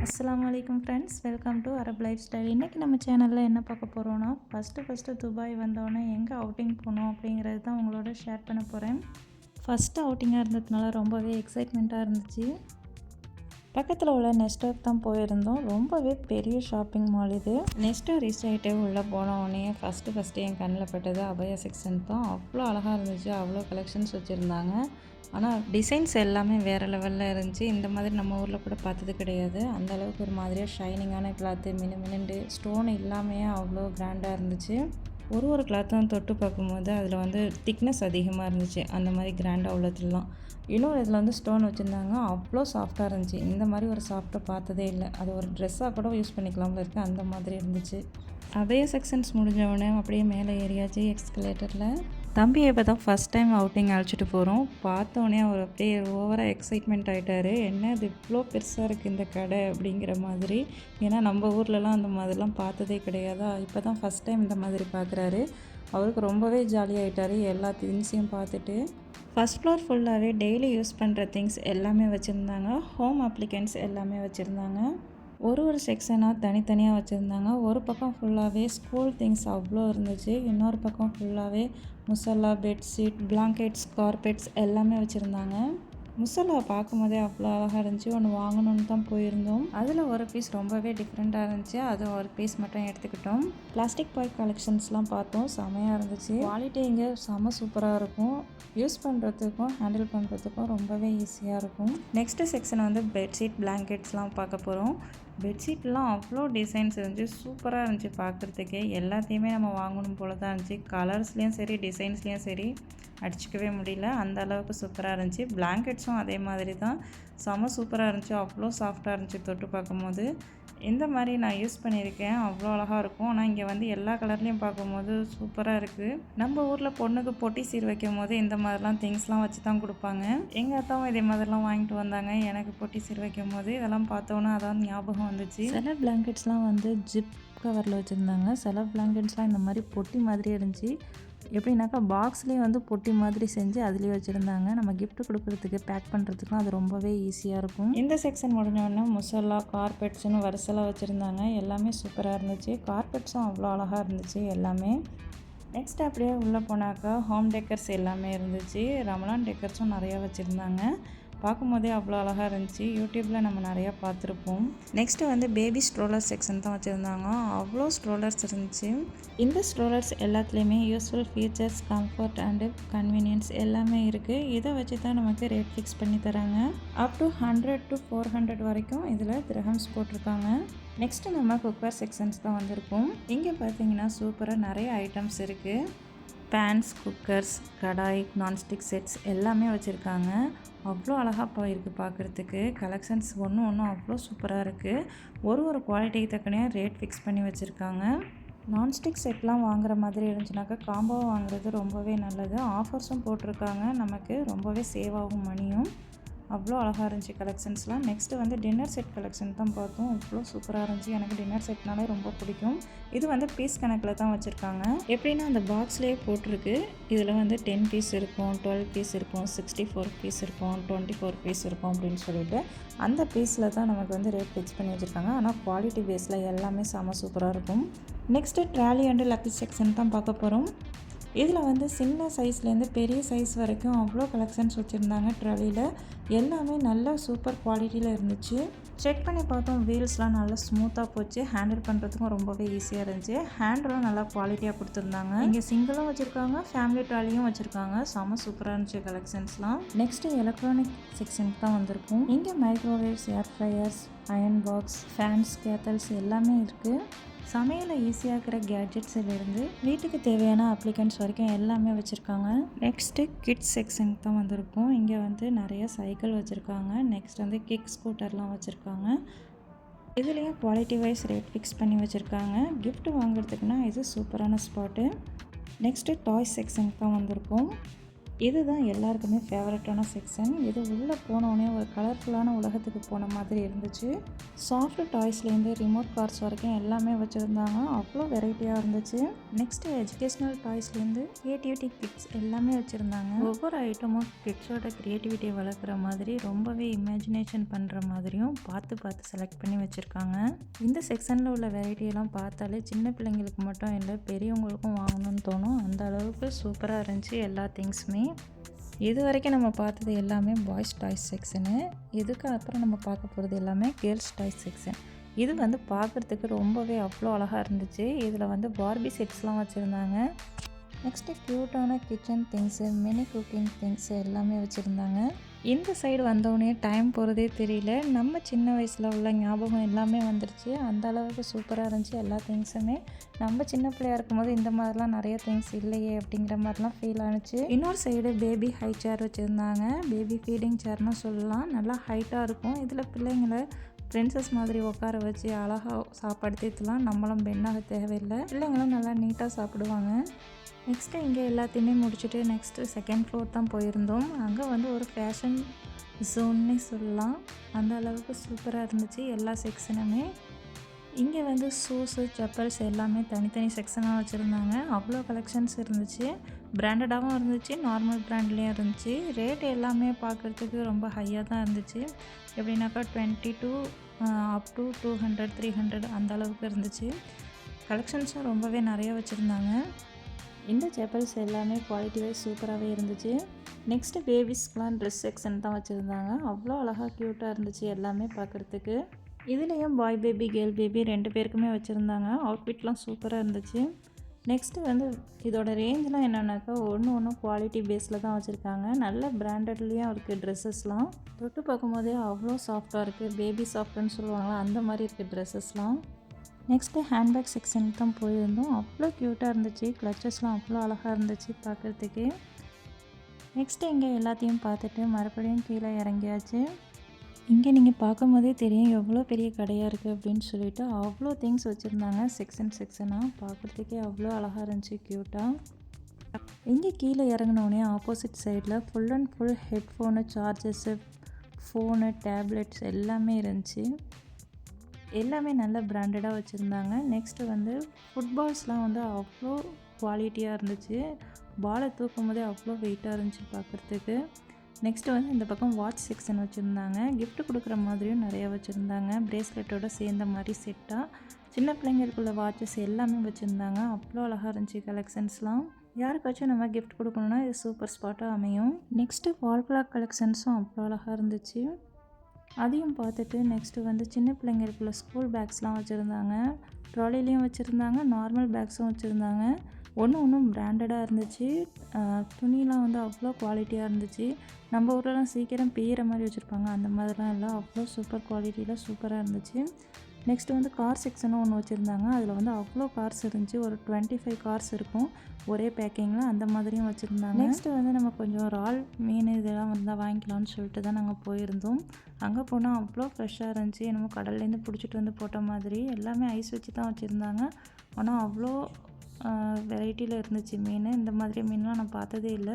அஸ்ஸலாமு அலைக்கும் friends, welcome to Arab life style. இன்றைக்கி நம்ம சேனலில் என்ன பார்க்க போகிறோன்னா, ஃபஸ்ட்டு துபாய் வந்தோடனே எங்கே அவுட்டிங் போனோம் அப்படிங்கிறது தான் உங்களோட ஷேர் பண்ண போகிறேன். ஃபஸ்ட்டு அவுட்டிங்காக இருந்ததுனால ரொம்பவே எக்ஸைட்மெண்ட்டாக இருந்துச்சு. பக்கத்தில் உள்ள நெஸ்டோக்கு தான் போயிருந்தோம். ரொம்பவே பெரிய ஷாப்பிங் மால் இது. நெஸ்டோ ரீச் ஆகிட்டே உள்ளே போனோடனே ஃபஸ்ட்டு என் கண்ணில் பட்டது அபயா செக்ஷன் தான். அவ்வளோ அழகாக இருந்துச்சு, அவ்வளோ கலெக்ஷன்ஸ் வச்சுருந்தாங்க. ஆனால் டிசைன்ஸ் எல்லாமே வேறு லெவலில் இருந்துச்சு. இந்த மாதிரி நம்ம ஊரில் கூட பார்த்தது கிடையாது. அந்தளவுக்கு ஒரு மாதிரியாக ஷைனிங்கான கிளாத்து, மினுமினுண்டு ஸ்டோன் இல்லாமையே அவ்வளோ கிராண்டாக இருந்துச்சு. ஒரு கிளாத்தும் தொட்டு பார்க்கும்போது அதில் வந்து திக்னஸ் அதிகமாக இருந்துச்சு. அந்த மாதிரி கிராண்டாக உள்ளதுலாம். இன்னொரு இதில் வந்து ஸ்டோன் வச்சுருந்தாங்க. அவ்வளோ சாஃப்டாக இருந்துச்சு. இந்த மாதிரி ஒரு சாஃப்டாக பார்த்ததே இல்லை. அது ஒரு ட்ரெஸ்ஸாக கூட யூஸ் பண்ணிக்கலாம்ல இருக்குது, அந்த மாதிரி இருந்துச்சு. அபயா செக்ஷன்ஸ் முடிஞ்சவுடனே அப்படியே மேலே ஏறியாச்சு எக்ஸ்கலேட்டரில். தம்பியை இப்போ தான் ஃபஸ்ட் டைம் அவுட்டிங் அழைச்சிட்டு போகிறோம். பார்த்தோன்னே அவர் அப்படியே ஓவராக எக்ஸைட்மெண்ட் ஆகிட்டார். என்ன இது இவ்வளோ பெருசாக இருக்குது இந்த கடை அப்படிங்கிற மாதிரி. ஏன்னா நம்ம ஊர்லலாம் அந்த மாதிரிலாம் பார்த்ததே கிடையாதா. இப்போ தான் ஃபஸ்ட் டைம் இந்த மாதிரி பார்க்குறாரு. அவருக்கு ரொம்பவே ஜாலியாகிட்டார் எல்லா திங்ஸையும் பார்த்துட்டு. ஃபஸ்ட் ஃப்ளோர் ஃபுல்லாகவே டெய்லி யூஸ் பண்ணுற திங்ஸ் எல்லாமே வச்சுருந்தாங்க. ஹோம் அப்ளிகன்ஸ் எல்லாமே வச்சுருந்தாங்க. ஒரு செக்ஷனாக தனித்தனியாக வச்சுருந்தாங்க. ஒரு பக்கம் ஃபுல்லாகவே ஸ்கூல் திங்ஸ் அவ்வளோ இருந்துச்சு. இன்னொரு பக்கம் ஃபுல்லாகவே முசல்லா, பெட்ஷீட், பிளாங்கெட்ஸ், கார்பெட்ஸ் எல்லாமே வச்சுருந்தாங்க. முசல்லா பார்க்கும்போதே அவ்வளோ அழகாக இருந்துச்சு. ஒன்று வாங்கணுன்னு தான் போயிருந்தோம். அதில் ஒரு பீஸ் ரொம்பவே டிஃப்ரெண்ட்டாக இருந்துச்சு. அது ஒரு பீஸ் மட்டும் எடுத்துக்கிட்டோம். பிளாஸ்டிக் பாய் கலெக்ஷன்ஸ்லாம் பார்த்தோம். செமையாக இருந்துச்சு. குவாலிட்டி இங்கே செம சூப்பராக இருக்கும். யூஸ் பண்ணுறதுக்கும் ஹேண்டில் பண்ணுறதுக்கும் ரொம்பவே ஈஸியாக இருக்கும். நெக்ஸ்ட்டு செக்ஷன் வந்து பெட்ஷீட், பிளாங்கெட்ஸ்லாம் பார்க்க போகிறோம். பெட்ஷீட்லாம் அவ்வளோ டிசைன்ஸ் இருந்துச்சு. சூப்பராக இருந்துச்சு பார்க்குறதுக்கே. எல்லாத்தையுமே நம்ம வாங்கணும் போல தான் இருந்துச்சு. கலர்ஸ்லேயும் சரி, டிசைன்ஸ்லேயும் சரி அடிச்சிக்கவே முடியல. அந்த அளவுக்கு சூப்பராக இருந்துச்சு. பிளாங்கெட்ஸும் அதே மாதிரி தான் செம சூப்பராக இருந்துச்சு. அவ்வளோ சாஃப்டாக இருந்துச்சு தொட்டு பார்க்கும்போது. இந்த மாதிரி நான் யூஸ் பண்ணியிருக்கேன். அவ்வளோ அழகாக இருக்கும். ஆனால் இங்கே வந்து எல்லா கலர்லேயும் பார்க்கும்போது சூப்பராக இருக்குது. நம்ம ஊரில் பொண்ணுக்கு பொட்டி சீர் வைக்கும் போது இந்த மாதிரிலாம் திங்ஸ்லாம் வச்சு தான் கொடுப்பாங்க. எங்கள் அத்தாவும் இதே மாதிரிலாம் வாங்கிட்டு வந்தாங்க எனக்கு பொட்டி சீர் வைக்கும் போது. இதெல்லாம் பார்த்தோன்னே அதான் ஞாபகம் வந்துச்சு. சில பிளாங்கெட்ஸ்லாம் வந்து ஜிப் கவரில் வச்சுருந்தாங்க. சில பிளாங்கெட்ஸ்லாம் இந்த மாதிரி பொட்டி மாதிரி இருந்துச்சு. எப்படின்னாக்கா பாக்ஸ்லேயே வந்து பொட்டி மாதிரி செஞ்சு அதுலேயே வச்சுருந்தாங்க. நம்ம கிஃப்ட் கொடுக்குறதுக்கு, பேக் பண்ணுறதுக்குலாம் அது ரொம்பவே ஈஸியாக இருக்கும். இந்த செக்ஷன் முடிஞ்சோடனே முசல்லா, கார்பெட்ஸ்னு வரிசலாக வச்சுருந்தாங்க. எல்லாமே சூப்பராக இருந்துச்சு. கார்பெட்ஸும் அவ்வளோ அழகாக இருந்துச்சு எல்லாமே. நெக்ஸ்ட் அப்படியே உள்ளே போனாக்கா ஹோம் டெக்கர்ஸ் எல்லாமே இருந்துச்சு. ரமலான் டெக்கர்ஸும் நிறையா வச்சுருந்தாங்க. பார்க்கும்போதே அவ்வளோ அழகாக இருந்துச்சு. யூடியூப்பில் நம்ம நிறையா பார்த்துருப்போம். நெக்ஸ்ட்டு வந்து பேபி ஸ்ட்ரோலர் செக்ஷன் தான் வச்சுருந்தாங்க. அவ்வளோ ஸ்ட்ரோலர்ஸ் இருந்துச்சு. இந்த ஸ்ட்ரோலர்ஸ் எல்லாத்துலேயுமே useful features, comfort and convenience எல்லாமே இருக்குது. இதை வச்சு தான் நமக்கு ரேட் ஃபிக்ஸ் பண்ணி தராங்க. அப் டு 100 to 400 வரைக்கும் இதில் திரஹம்ஸ் போட்டிருக்காங்க. நெக்ஸ்ட்டு நம்ம குக்கர் செக்ஷன்ஸ் தான் வந்திருக்கோம். இங்கே பார்த்தீங்கன்னா சூப்பராக நிறைய ஐட்டம்ஸ் இருக்குது. பேன்ஸ், குக்கர்ஸ், கடாய், நான்ஸ்டிக் செட்ஸ் எல்லாமே வச்சுருக்காங்க. அவ்வளோ அழகாக இருக்குது பார்க்குறதுக்கு. கலெக்ஷன்ஸ் ஒன்றும் அவ்வளோ சூப்பராக இருக்குது. ஒரு குவாலிட்டிக்கு தக்கனே ரேட் ஃபிக்ஸ் பண்ணி வச்சுருக்காங்க. நான்ஸ்டிக் செட்லாம் வாங்குற மாதிரி இருந்துச்சுனாக்கா காம்போ வாங்குறது ரொம்பவே நல்லது. ஆஃபர்ஸும் போட்டிருக்காங்க. நமக்கு ரொம்பவே சேவ் ஆகும் மணியும். அவ்வளோ அழகாக இருந்துச்சு கலெக்ஷன்ஸ்லாம். நெக்ஸ்ட்டு வந்து டின்னர் செட் கலெக்ஷன் தான் பார்த்தோம். அவ்வளோ சூப்பராக இருந்துச்சு. எனக்கு டின்னர் செட்னாலே ரொம்ப பிடிக்கும். இது வந்து பீஸ் கணக்கில் தான் வச்சுருக்காங்க. எப்படின்னா அந்த பாக்ஸ்லேயே போட்டிருக்கு. இதில் வந்து 10 பீஸ் இருக்கும், 12 பீஸ் இருக்கும், 64 பீஸ் இருக்கும், 24 பீஸ் இருக்கும் அப்படின்னு சொல்லிட்டு அந்த பீஸில் தான் நமக்கு வந்து ரேட் ஃபிக்ஸ் பண்ணி வச்சுருக்காங்க. ஆனால் குவாலிட்டி பேஸில் எல்லாமே செம சூப்பராக இருக்கும். Next trolley and lucky section தான் பார்க்க போகிறோம். இதில் வந்து சின்ன சைஸ்லேருந்து பெரிய சைஸ் வரைக்கும் அவ்வளோ கலெக்ஷன்ஸ் வச்சுருந்தாங்க. ட்ராலியில் எல்லாமே நல்ல சூப்பர் குவாலிட்டியில் இருந்துச்சு. செக் பண்ணி பார்த்தோம். வீல்ஸ்லாம் நல்லா ஸ்மூத்தாக போச்சு. ஹேண்டில் பண்ணுறதுக்கும் ரொம்பவே ஈஸியாக இருந்துச்சு. ஹேண்டலும் நல்லா குவாலிட்டியாக கொடுத்துருந்தாங்க. இங்கே சிங்கிளும் வச்சுருக்காங்க, ஃபேமிலி ட்ராலியும் வச்சுருக்காங்க. செம சூப்பராக இருந்துச்சு கலெக்ஷன்ஸ்லாம். நெக்ஸ்ட்டு எலக்ட்ரானிக் செக்ஷனுக்கு தான் வந்திருக்கும். இங்கே மைக்ரோவேவ்ஸ், ஏர் ஃப்ரையர்ஸ், அயன் பாக்ஸ், ஃபேன்ஸ், கேத்தல்ஸ் எல்லாமே இருக்குது. சமையலை ஈஸியாகிற கேட்ஜெட்ஸிலிருந்து வீட்டுக்கு தேவையான அப்ளிகன்ஸ் வரைக்கும் எல்லாமே வச்சுருக்காங்க. நெக்ஸ்ட்டு கிட்ஸ் செக்ஷனுக்கு தான் வந்திருக்கும். இங்கே வந்து நிறைய சைக்கிள் வச்சுருக்காங்க. நெக்ஸ்ட் வந்து கிக் ஸ்கூட்டர்லாம் வச்சுருக்காங்க. இதுலேயும் குவாலிட்டி வைஸ் ரேட் ஃபிக்ஸ் பண்ணி வச்சுருக்காங்க. கிஃப்ட் வாங்குறதுக்குன்னா இது சூப்பரான ஸ்பாட்டு. நெக்ஸ்ட்டு டாய்ஸ் செக்ஷனுக்கு தான் வந்திருக்கும். இதுதான் எல்லாருக்குமே ஃபேவரட்டான செக்ஷன். இது உள்ளே போனோடனே ஒரு கலர்ஃபுல்லான உலகத்துக்கு போன மாதிரி இருந்துச்சு. சாஃப்ட் டாய்ஸ்லேருந்து ரிமோட் கார்ஸ் வரைக்கும் எல்லாமே வச்சுருந்தாங்க. அவ்வளோ வெரைட்டியாக இருந்துச்சு. நெக்ஸ்ட்டு எஜுகேஷ்னல் டாய்ஸ்லேருந்து க்ரியேட்டிவிட்டி கிட்ஸ் எல்லாமே வச்சுருந்தாங்க. ஒவ்வொரு ஐட்டமும் கிட்ஸோட க்ரியேட்டிவிட்டியை வளர்க்குற மாதிரி ரொம்பவே இமேஜினேஷன் பண்ணுற மாதிரியும் பார்த்து செலக்ட் பண்ணி வச்சுருக்காங்க. இந்த செக்ஷனில் உள்ள வெரைட்டியெல்லாம் பார்த்தாலே சின்ன பிள்ளைங்களுக்கு மட்டும் இல்லை, பெரியவங்களுக்கும் வாங்கணும்னு தோணும். அந்த அளவுக்கு சூப்பராக இருந்துச்சு எல்லா திங்ஸுமே. இது வரைக்கும் நம்ம பார்த்தது எல்லாமே பாய்ஸ் டாய்ஸ் செக்ஷனு. இதுக்கு அப்புறம் நம்ம பார்க்க போகிறது எல்லாமே கேர்ள்ஸ் டாய்ஸ் செக்ஷன். இது வந்து பார்க்குறதுக்கு ரொம்பவே அவ்வளோ அழகாக இருந்துச்சு. இதில் வந்து பார்பி செட்ஸ்லாம் வச்சுருந்தாங்க. நெக்ஸ்ட்டு க்யூட்டான kitchen things, mini cooking things எல்லாமே வச்சுருந்தாங்க. இந்த சைடு வந்தோடனே டைம் போகிறதே தெரியல. நம்ம சின்ன வயசில் உள்ள ஞாபகம் எல்லாமே வந்துருச்சு. அந்த அளவுக்கு சூப்பராக இருந்துச்சு எல்லா திங்ஸுமே. நம்ம சின்ன பிள்ளையாக இருக்கும்போது இந்த மாதிரிலாம் நிறைய திங்ஸ் இல்லையே அப்படிங்கிற மாதிரிலாம் ஃபீல் ஆனிச்சு. இன்னொரு சைடு பேபி ஹை சேர் வச்சுருந்தாங்க. பேபி ஃபீடிங் சேர்னு சொல்லலாம். நல்லா ஹைட்டாக இருக்கும். இதில் பிள்ளைங்களை பிரின்சஸ் மாதிரி உட்கார வச்சு அழகாக சாப்பாடு தேத்துலாம். நம்மளும் பெண்ணாக தேவையில்லை. பிள்ளைங்களும் நல்லா நீட்டாக சாப்பிடுவாங்க. நெக்ஸ்ட்டு இங்கே எல்லாத்தையுமே முடிச்சுட்டு நெக்ஸ்ட்டு செகண்ட் ஃப்ளோர் தான் போயிருந்தோம். அங்கே வந்து ஒரு ஃபேஷன் ஜோன்னே சொல்லலாம். அந்த அளவுக்கு சூப்பராக இருந்துச்சு எல்லா செக்ஷனுமே. இங்கே வந்து ஷூஸு, செப்பல்ஸ் எல்லாமே தனித்தனி செக்ஷனாக வச்சுருந்தாங்க. அவ்வளோ கலெக்ஷன்ஸ் இருந்துச்சு. பிராண்டடாகவும் இருந்துச்சு, நார்மல் பிராண்ட்லேயும் இருந்துச்சு. ரேட் எல்லாமே பார்க்குறதுக்கு ரொம்ப ஹையாக தான் இருந்துச்சு. எப்படின்னாக்கா 22 அப் டு 200, 300 அந்த அளவுக்கு இருந்துச்சு. கலெக்ஷன்ஸும் ரொம்பவே நிறைய வச்சுருந்தாங்க. இந்த செப்பல்ஸ் எல்லாமே குவாலிட்டி வைஸ் சூப்பராகவே இருந்துச்சு. நெக்ஸ்ட்டு பேபிஸ்க்கெலாம் ட்ரெஸ் செக்ஷன் தான் வச்சுருந்தாங்க. அவ்வளோ அழகாக க்யூட்டாக இருந்துச்சு எல்லாமே பார்க்குறதுக்கு. இதுலேயும் பாய் பேபி, கேர்ள் பேபி 2 பேருக்குமே வச்சுருந்தாங்க. அவுட்ஃபிட்லாம் சூப்பராக இருந்துச்சு. நெக்ஸ்ட்டு வந்து இதோட ரேஞ்செலாம் என்னென்னாக்கா ஒன்று குவாலிட்டி பேஸில் தான் வச்சுருக்காங்க. நல்ல பிராண்டட்லேயும் இருக்குது ட்ரெஸ்ஸஸ்லாம். தொட்டு பார்க்கும்போதே அவ்வளோ சாஃப்டாக இருக்குது. பேபி சாஃப்ட்னு சொல்லுவாங்களா, அந்த மாதிரி இருக்குது ட்ரெஸ்ஸஸ்லாம். நெக்ஸ்ட்டு ஹேண்ட்பேக் செக்ஷனுக்கு தான் போயிருந்தோம். அவ்வளோ க்யூட்டாக இருந்துச்சு. கிளச்சஸ்லாம் அவ்வளோ அழகாக இருந்துச்சு பார்க்குறதுக்கு. நெக்ஸ்ட்டு இங்கே எல்லாத்தையும் பார்த்துட்டு மறுபடியும் கீழே இறங்கியாச்சு. இங்கே நீங்கள் பார்க்கும்போதே தெரியும் எவ்வளோ பெரிய கடையாக இருக்குது அப்படின்னு சொல்லிட்டு. அவ்வளோ திங்ஸ் வச்சுருந்தாங்க செக்ஷனாக. பார்க்குறதுக்கே அவ்வளோ அழகாக இருந்துச்சு, க்யூட்டாக. இங்கே கீழே இறங்கினோடனே ஆப்போசிட் சைடில் full and full headphone, charges, phone, tablets எல்லாமே இருந்துச்சு. எல்லாமே நல்ல பிராண்டடாக வச்சுருந்தாங்க. நெக்ஸ்ட்டு வந்து ஃபுட்பால்ஸ்லாம் வந்து அவ்வளோ குவாலிட்டியாக இருந்துச்சு. பாலை தூக்கும் போதே அவ்வளோ வெயிட்டாக இருந்துச்சு பார்க்குறதுக்கு. நெக்ஸ்ட்டு வந்து இந்த பக்கம் வாட்ச் செக்ஷன் வச்சுருந்தாங்க. கிஃப்ட் கொடுக்குற மாதிரியும் நிறையா வச்சுருந்தாங்க. ப்ரேஸ்லெட்டோட சேர்ந்த மாதிரி செட்டாக சின்ன பிள்ளைங்களுக்குள்ள வாட்சஸ் எல்லாமே வச்சுருந்தாங்க. அவ்வளோ அழகாக இருந்துச்சு கலெக்ஷன்ஸ்லாம். யாருக்காச்சும் நம்ம கிஃப்ட் கொடுக்கணுன்னா இது சூப்பர் ஸ்பாட்டாக அமையும். நெக்ஸ்ட்டு வால் கிளாக் கலெக்ஷன்ஸும் அவ்வளோ அழகாக இருந்துச்சு. அதையும் பார்த்துட்டு நெக்ஸ்ட்டு வந்து சின்ன பிள்ளைங்களுக்குள்ள ஸ்கூல் பேக்ஸ்லாம் வச்சுருந்தாங்க. ட்ராலிலையும் வச்சுருந்தாங்க, நார்மல் பேக்ஸும் வச்சுருந்தாங்க. ஒன்றும் பிராண்டடாக இருந்துச்சு. துணிலாம் வந்து அவ்வளோ குவாலிட்டியாக இருந்துச்சு. நம்ம ஊர்லலாம் சீக்கிரம் பிய்யிற மாதிரி வச்சுருப்பாங்க, அந்த மாதிரிலாம் இல்லை. அவ்வளோ சூப்பர் குவாலிட்டியில் சூப்பராக இருந்துச்சு. நெக்ஸ்ட்டு வந்து கார் செக்ஷனும் ஒன்று வச்சுருந்தாங்க. அதில் வந்து அவ்வளோ கார்ஸ் இருந்துச்சு. ஒரு 25 கார்ஸ் இருக்கும் ஒரே பேக்கிங்கில், அந்த மாதிரியும் வச்சுருந்தாங்க. நெக்ஸ்ட்டு வந்து நம்ம கொஞ்சம் இறால், மீன் இதெல்லாம் வந்தால் வாங்கிக்கலாம்னு சொல்லிட்டு தான் நாங்கள் போயிருந்தோம். அங்கே போனால் அவ்வளோ ஃப்ரெஷ்ஷாக இருந்துச்சு. என்னமோ கடல்லேருந்து பிடிச்சிட்டு வந்து போட்ட மாதிரி. எல்லாமே ஐஸ் வச்சு தான் வச்சுருந்தாங்க. ஆனால் அவ்வளோ வெரைட்டியில் இருந்துச்சு மீன். இந்த மாதிரி மீன்லாம் நான் பார்த்ததே இல்லை.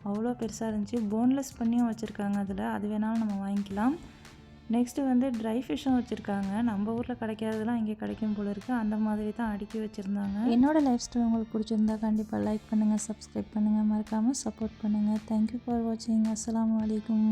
அவ்வளோ பெருசாக இருந்துச்சு. போன்லெஸ் பண்ணியும் வச்சுருக்காங்க அதில். அது வேணாலும் நம்ம வாங்கிக்கலாம். நெக்ஸ்ட்டு வந்து ட்ரை ஃபிஷ்ஷும் வச்சுருக்காங்க. நம்ம ஊரில் கிடைக்காததெல்லாம் இங்கே கிடைக்கும் போல இருக்குது. அந்த மாதிரி தான் அடுக்கி வச்சுருந்தாங்க. என்னோடய லைஃப் ஸ்டைல் உங்களுக்கு பிடிச்சிருந்தா கண்டிப்பாக லைக் பண்ணுங்கள், சப்ஸ்கிரைப் பண்ணுங்கள், மறக்காமல் சப்போர்ட் பண்ணுங்கள். தேங்க்யூ ஃபார் வாட்சிங். அஸ்ஸலாமு அலைக்கும்.